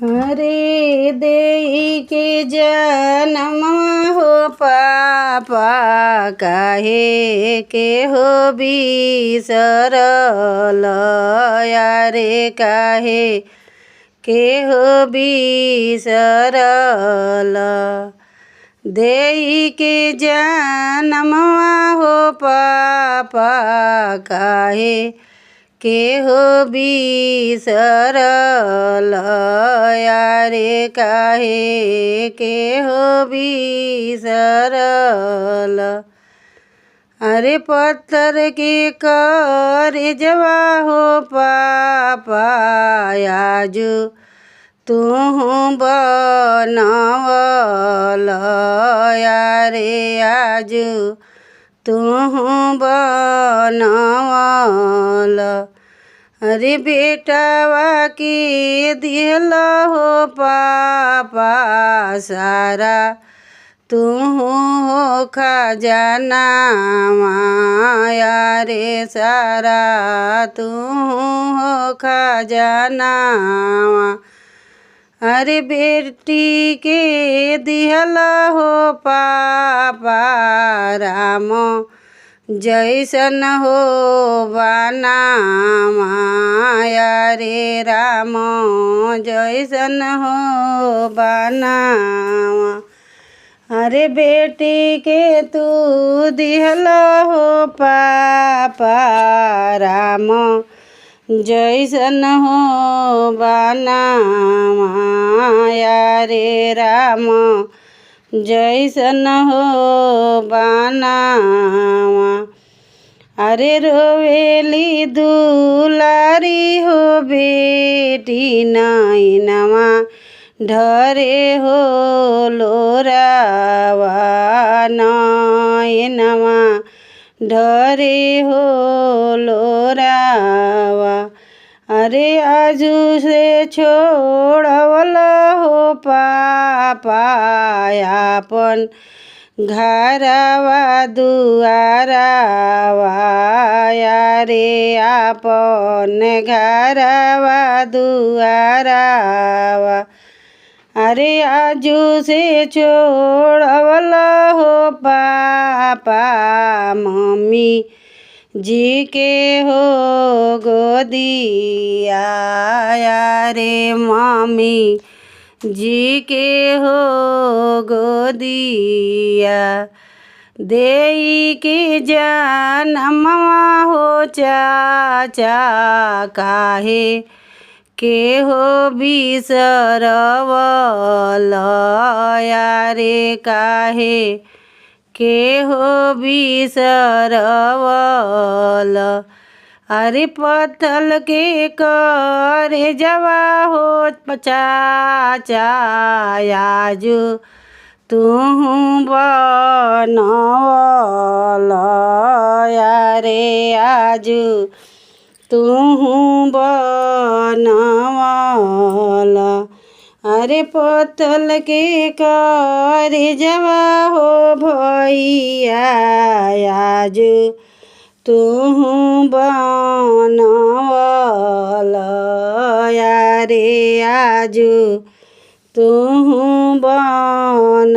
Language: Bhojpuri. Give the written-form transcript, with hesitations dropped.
हरे देई के जनम हो पापा काहे के हो बिसरल यारे काहे के हो बिसरल देई के जनमवा हो पापा काहे के हो बिसरल यारे काहे के हो बिसरल। अरे पत्थर के करेजवा हो पापा आजू तू बनवल यारे आजू तू बनवल। अरे बेटावा के दिल हो पापा सारा तू हो खजाना यारे सारा तू हो खजाना। अरे बेटी के दिहल हो पापा राम जैसन हो बनावा यारे राम जैसन हो बनावा। अरे बेटी के तू दिहल हो पापा राम जैसन हो बनावा यारे राम जैसन हो बनावा। अरे रोवेली दुलारी हो बेटी नैनवा ढरे हो लोरावा नैनवा ढरे हो लोरावा। अरे आजू से छोड़वल हो पापा आपन घरवा दुआरवा यारे आपन घरवा दुआरवा। अरे आजू से छोड़वल हो पापा मम्मी जी के हो गोदिया यारे मम्मी जी के हो गोदिया। देई के जनमवा हो चाचा काहे के हो बिसरवल यारे काहे के हो बिसरवल। अरे पत्थर के करेजवा हो चाचा आजू तू बनवल यारे आजू तू बनवल। अरे पत्थर के करेजवा हो भैया आजू तू बनवल यारे आजू तू बनवल।